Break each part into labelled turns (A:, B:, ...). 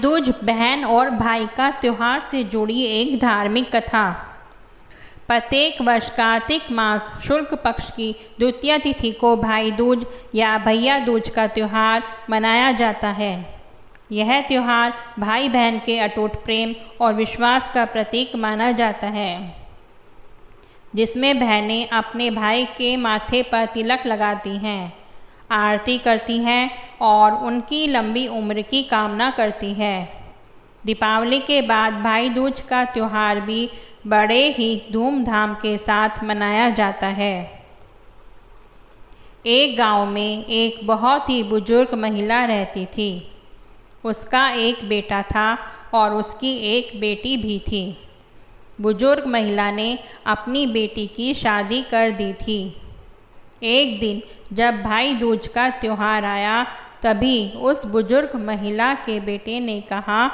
A: दूज बहन और भाई का त्यौहार से जुड़ी एक धार्मिक कथा। प्रत्येक वर्ष कार्तिक मास शुक्ल पक्ष की द्वितीया तिथि को भाई दूज या भैया दूज का त्यौहार मनाया जाता है। यह त्यौहार भाई बहन के अटूट प्रेम और विश्वास का प्रतीक माना जाता है, जिसमें बहनें अपने भाई के माथे पर तिलक लगाती हैं, आरती करती हैं और उनकी लंबी उम्र की कामना करती है। दीपावली के बाद भाई दूज का त्यौहार भी बड़े ही धूमधाम के साथ मनाया जाता है। एक गांव में एक बहुत ही बुजुर्ग महिला रहती थी। उसका एक बेटा था और उसकी एक बेटी भी थी। बुजुर्ग महिला ने अपनी बेटी की शादी कर दी थी। एक दिन जब भाई दूज का त्यौहार आया, तभी उस बुजुर्ग महिला के बेटे ने कहा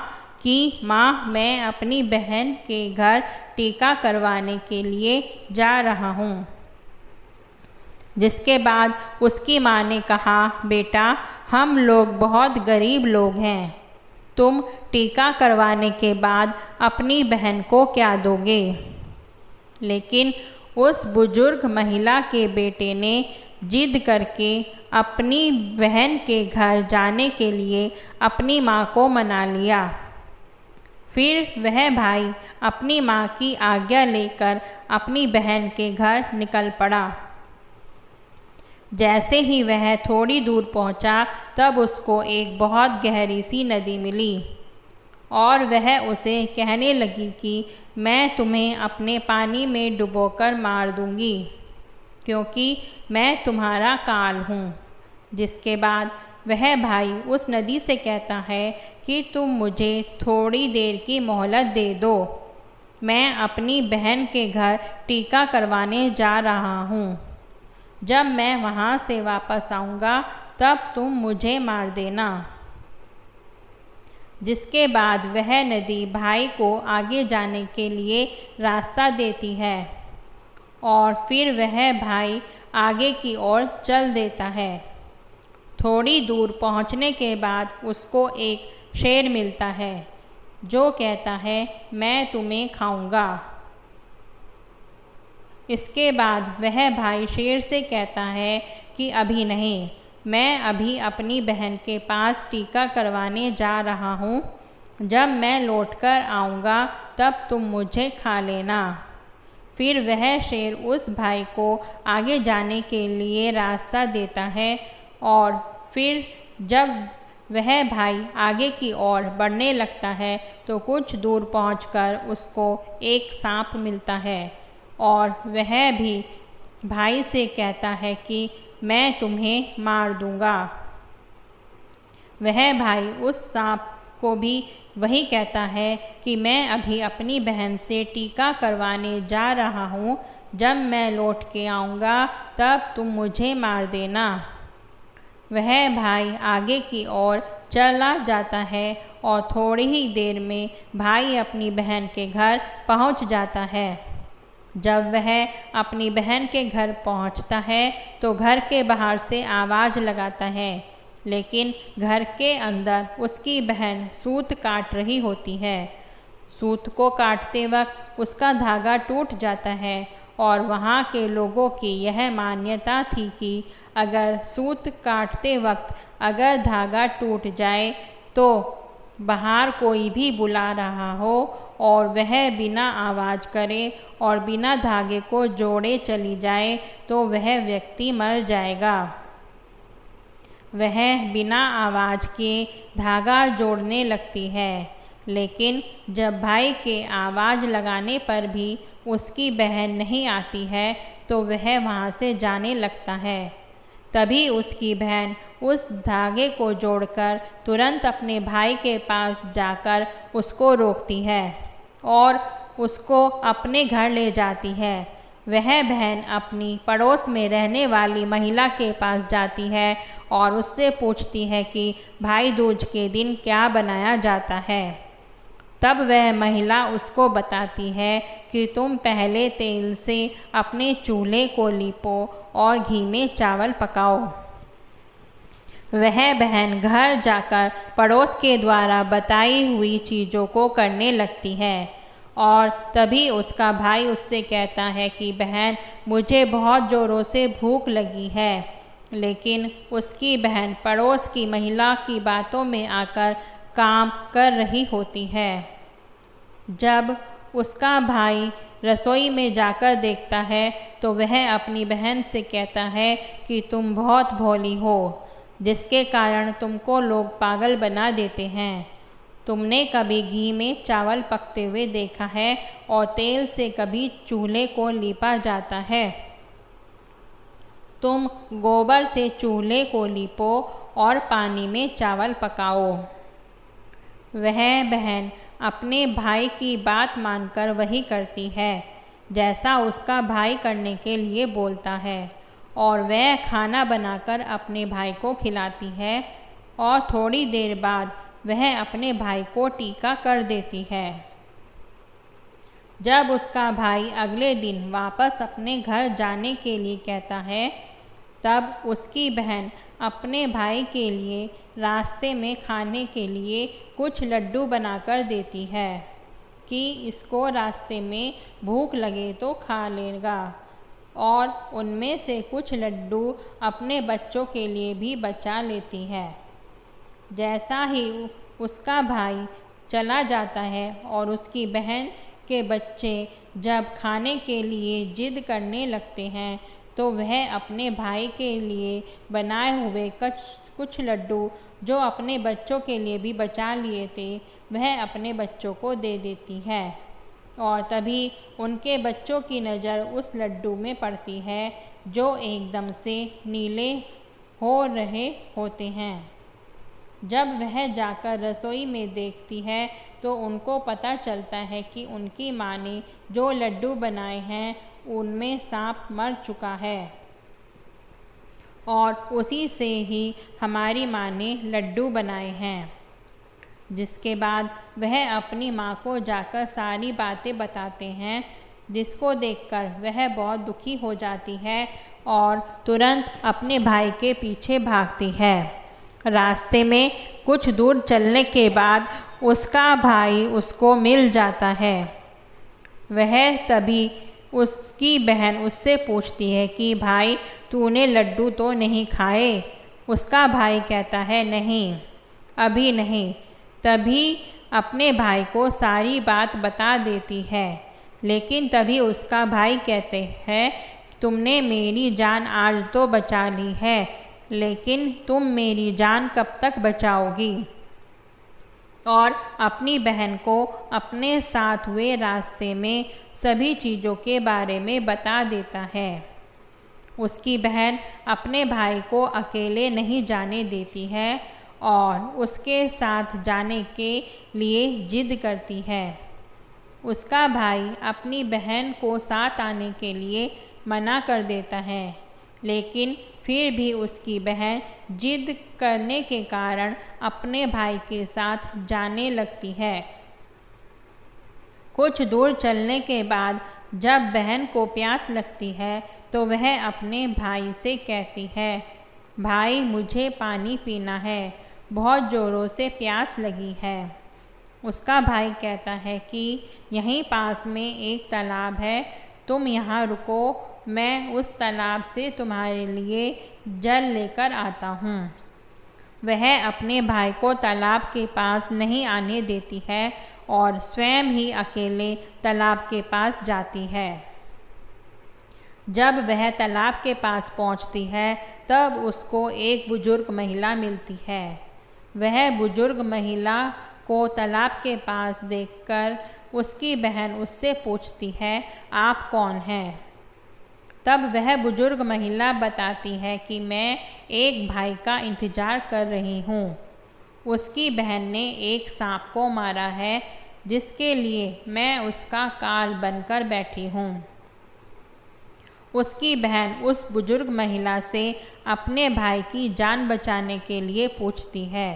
A: कि माँ, मैं अपनी बहन के घर टीका करवाने के लिए जा रहा हूँ। जिसके बाद उसकी माँ ने कहा, बेटा, हम लोग बहुत गरीब लोग हैं, तुम टीका करवाने के बाद अपनी बहन को क्या दोगे? लेकिन उस बुजुर्ग महिला के बेटे ने जिद करके अपनी बहन के घर जाने के लिए अपनी माँ को मना लिया। फिर वह भाई अपनी माँ की आज्ञा लेकर अपनी बहन के घर निकल पड़ा। जैसे ही वह थोड़ी दूर पहुँचा, तब उसको एक बहुत गहरी सी नदी मिली और वह उसे कहने लगी कि मैं तुम्हें अपने पानी में डुबोकर मार दूंगी, क्योंकि मैं तुम्हारा काल हूँ। जिसके बाद वह भाई उस नदी से कहता है कि तुम मुझे थोड़ी देर की मोहलत दे दो, मैं अपनी बहन के घर टीका करवाने जा रहा हूँ। जब मैं वहाँ से वापस आऊँगा, तब तुम मुझे मार देना। जिसके बाद वह नदी भाई को आगे जाने के लिए रास्ता देती है और फिर वह भाई आगे की ओर चल देता है। थोड़ी दूर पहुंचने के बाद उसको एक शेर मिलता है, जो कहता है, मैं तुम्हें खाऊंगा। इसके बाद वह भाई शेर से कहता है कि अभी नहीं, मैं अभी अपनी बहन के पास टीका करवाने जा रहा हूँ। जब मैं लौटकर आऊँगा, तब तुम मुझे खा लेना। फिर वह शेर उस भाई को आगे जाने के लिए रास्ता देता है और फिर जब वह भाई आगे की ओर बढ़ने लगता है, तो कुछ दूर पहुंचकर उसको एक सांप मिलता है और वह भी भाई से कहता है कि मैं तुम्हें मार दूंगा। वह भाई उस सांप को भी वही कहता है कि मैं अभी अपनी बहन से टीका करवाने जा रहा हूँ, जब मैं लौट के आऊँगा, तब तुम मुझे मार देना। वह भाई आगे की ओर चला जाता है और थोड़ी ही देर में भाई अपनी बहन के घर पहुँच जाता है। जब वह अपनी बहन के घर पहुंचता है, तो घर के बाहर से आवाज़ लगाता है, लेकिन घर के अंदर उसकी बहन सूत काट रही होती है। सूत को काटते वक्त उसका धागा टूट जाता है और वहाँ के लोगों की यह मान्यता थी कि अगर सूत काटते वक्त अगर धागा टूट जाए, तो बाहर कोई भी बुला रहा हो और वह बिना आवाज़ करे और बिना धागे को जोड़े चली जाए, तो वह व्यक्ति मर जाएगा। वह बिना आवाज़ के धागा जोड़ने लगती है, लेकिन जब भाई के आवाज़ लगाने पर भी उसकी बहन नहीं आती है, तो वह वहाँ से जाने लगता है। तभी उसकी बहन उस धागे को जोड़कर तुरंत अपने भाई के पास जाकर उसको रोकती है और उसको अपने घर ले जाती है। वह बहन अपनी पड़ोस में रहने वाली महिला के पास जाती है और उससे पूछती है कि भाई दूज के दिन क्या बनाया जाता है। तब वह महिला उसको बताती है कि तुम पहले तेल से अपने चूल्हे को लीपो और घी में चावल पकाओ। वह बहन घर जाकर पड़ोस के द्वारा बताई हुई चीज़ों को करने लगती है और तभी उसका भाई उससे कहता है कि बहन, मुझे बहुत ज़ोरों से भूख लगी है। लेकिन उसकी बहन पड़ोस की महिला की बातों में आकर काम कर रही होती है। जब उसका भाई रसोई में जाकर देखता है तो वह अपनी बहन से कहता है कि तुम बहुत भोली हो, जिसके कारण तुमको लोग पागल बना देते हैं। तुमने कभी घी में चावल पकते हुए देखा है और तेल से कभी चूल्हे को लीपा जाता है। तुम गोबर से चूल्हे को लीपो और पानी में चावल पकाओ। वह बहन अपने भाई की बात मानकर वही करती है जैसा उसका भाई करने के लिए बोलता है और वह खाना बनाकर अपने भाई को खिलाती है और थोड़ी देर बाद वह अपने भाई को टीका कर देती है। जब उसका भाई अगले दिन वापस अपने घर जाने के लिए कहता है, तब उसकी बहन अपने भाई के लिए रास्ते में खाने के लिए कुछ लड्डू बनाकर देती है कि इसको रास्ते में भूख लगे तो खा लेगा, और उनमें से कुछ लड्डू अपने बच्चों के लिए भी बचा लेती है। जैसा ही उसका भाई चला जाता है और उसकी बहन के बच्चे जब खाने के लिए जिद करने लगते हैं तो वह अपने भाई के लिए बनाए हुए कुछ लड्डू जो अपने बच्चों के लिए भी बचा लिए थे वह अपने बच्चों को दे देती है, और तभी उनके बच्चों की नज़र उस लड्डू में पड़ती है जो एकदम से नीले हो रहे होते हैं। जब वह जाकर रसोई में देखती है तो उनको पता चलता है कि उनकी माँ ने जो लड्डू बनाए हैं उनमें सांप मर चुका है और उसी से ही हमारी माँ ने लड्डू बनाए हैं। जिसके बाद वह अपनी माँ को जाकर सारी बातें बताते हैं, जिसको देखकर वह बहुत दुखी हो जाती है और तुरंत अपने भाई के पीछे भागती है। रास्ते में कुछ दूर चलने के बाद उसका भाई उसको मिल जाता है। वह तभी उसकी बहन उससे पूछती है कि भाई, तूने लड्डू तो नहीं खाए? उसका भाई कहता है, नहीं, अभी नहीं। तभी अपने भाई को सारी बात बता देती है, लेकिन तभी उसका भाई कहते हैं, तुमने मेरी जान आज तो बचा ली है, लेकिन तुम मेरी जान कब तक बचाओगी? और अपनी बहन को अपने साथ हुए रास्ते में सभी चीज़ों के बारे में बता देता है। उसकी बहन अपने भाई को अकेले नहीं जाने देती है और उसके साथ जाने के लिए जिद करती है। उसका भाई अपनी बहन को साथ आने के लिए मना कर देता है, लेकिन फिर भी उसकी बहन जिद करने के कारण अपने भाई के साथ जाने लगती है। कुछ दूर चलने के बाद जब बहन को प्यास लगती है तो वह अपने भाई से कहती है, भाई, मुझे पानी पीना है, बहुत ज़ोरों से प्यास लगी है। उसका भाई कहता है कि यहीं पास में एक तालाब है, तुम यहाँ रुको, मैं उस तालाब से तुम्हारे लिए जल लेकर आता हूँ। वह अपने भाई को तालाब के पास नहीं आने देती है और स्वयं ही अकेले तालाब के पास जाती है। जब वह तालाब के पास पहुँचती है तब उसको एक बुजुर्ग महिला मिलती है। वह बुजुर्ग महिला को तालाब के पास देखकर उसकी बहन उससे पूछती है, आप कौन हैं? तब वह बुजुर्ग महिला बताती है कि मैं एक भाई का इंतज़ार कर रही हूँ। उसकी बहन ने एक सांप को मारा है, जिसके लिए मैं उसका काल बनकर बैठी हूँ। उसकी बहन उस बुजुर्ग महिला से अपने भाई की जान बचाने के लिए पूछती है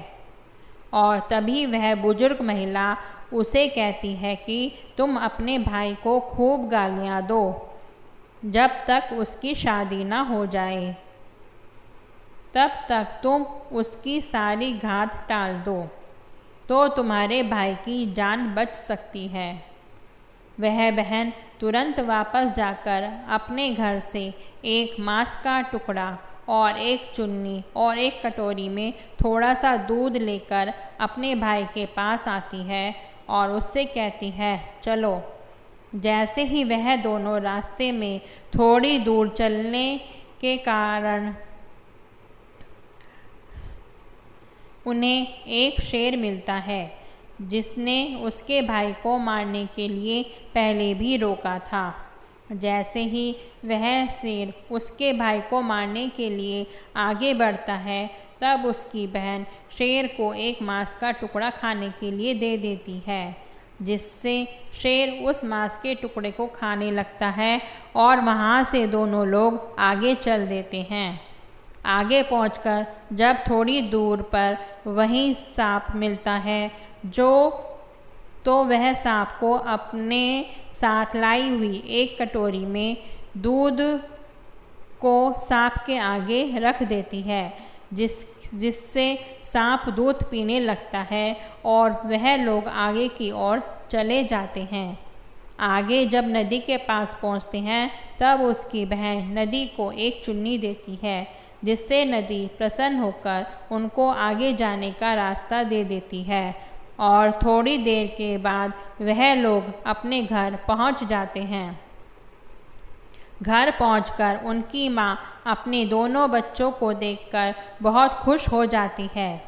A: और तभी वह बुजुर्ग महिला उसे कहती है कि तुम अपने भाई को खूब गालियाँ दो जब तक उसकी शादी ना हो जाए। तब तक तुम उसकी सारी घात टाल दो, तो तुम्हारे भाई की जान बच सकती है। वह बहन तुरंत वापस जाकर अपने घर से एक मांस का टुकड़ा और एक चुन्नी और एक कटोरी में थोड़ा सा दूध लेकर अपने भाई के पास आती है और उससे कहती है, चलो। जैसे ही वह दोनों रास्ते में थोड़ी दूर चलने के कारण उन्हें एक शेर मिलता है, जिसने उसके भाई को मारने के लिए पहले भी रोका था। जैसे ही वह शेर उसके भाई को मारने के लिए आगे बढ़ता है, तब उसकी बहन शेर को एक मांस का टुकड़ा खाने के लिए दे देती है, जिससे शेर उस मांस के टुकड़े को खाने लगता है और वहाँ से दोनों लोग आगे चल देते हैं। आगे पहुंचकर जब थोड़ी दूर पर वही सांप मिलता है, तो वह सांप को अपने साथ लाई हुई एक कटोरी में दूध को सांप के आगे रख देती है, जिससे सांप दूध पीने लगता है और वह लोग आगे की ओर चले जाते हैं। आगे जब नदी के पास पहुंचते हैं, तब उसकी बहन नदी को एक चुन्नी देती है, जिससे नदी प्रसन्न होकर उनको आगे जाने का रास्ता दे देती है और थोड़ी देर के बाद वह लोग अपने घर पहुंच जाते हैं। घर पहुंचकर उनकी माँ अपने दोनों बच्चों को देखकर बहुत खुश हो जाती है,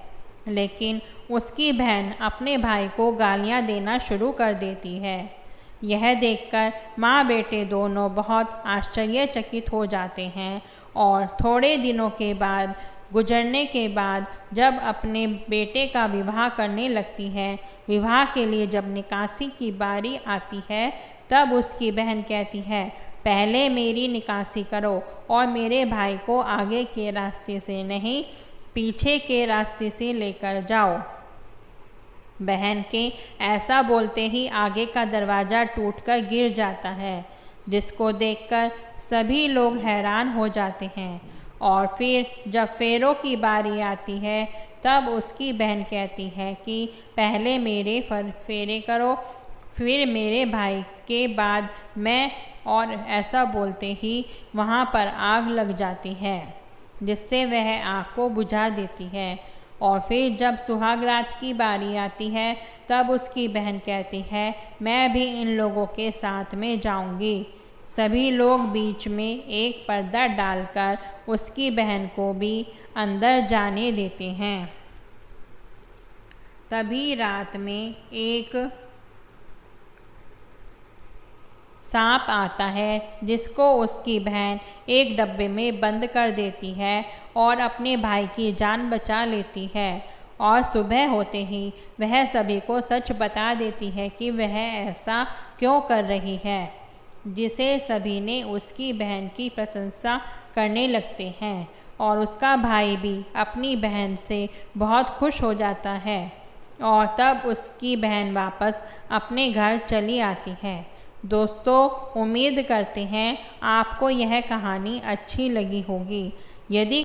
A: लेकिन उसकी बहन अपने भाई को गालियाँ देना शुरू कर देती है। यह देखकर माँ बेटे दोनों बहुत आश्चर्यचकित हो जाते हैं और थोड़े दिनों के बाद गुजरने के बाद जब अपने बेटे का विवाह करने लगती है, विवाह के लिए जब निकासी की बारी आती है, तब उसकी बहन कहती है, पहले मेरी निकासी करो और मेरे भाई को आगे के रास्ते से नहीं, पीछे के रास्ते से लेकर जाओ। बहन के ऐसा बोलते ही आगे का दरवाज़ा टूटकर गिर जाता है, जिसको देखकर सभी लोग हैरान हो जाते हैं। और फिर जब फेरों की बारी आती है, तब उसकी बहन कहती है कि पहले मेरे फेरे करो, फिर मेरे भाई के बाद मैं, और ऐसा बोलते ही वहाँ पर आग लग जाती है, जिससे वह आग को बुझा देती है। और फिर जब सुहाग रात की बारी आती है, तब उसकी बहन कहती है, मैं भी इन लोगों के साथ में जाऊंगी। सभी लोग बीच में एक पर्दा डालकर उसकी बहन को भी अंदर जाने देते हैं। तभी रात में एक सांप आता है, जिसको उसकी बहन एक डब्बे में बंद कर देती है और अपने भाई की जान बचा लेती है। और सुबह होते ही वह सभी को सच बता देती है कि वह ऐसा क्यों कर रही है, जिसे सभी ने उसकी बहन की प्रशंसा करने लगते हैं। और उसका भाई भी अपनी बहन से बहुत खुश हो जाता है और तब उसकी बहन वापस अपने घर चली आती है। दोस्तों, उम्मीद करते हैं आपको यह कहानी अच्छी लगी होगी। यदि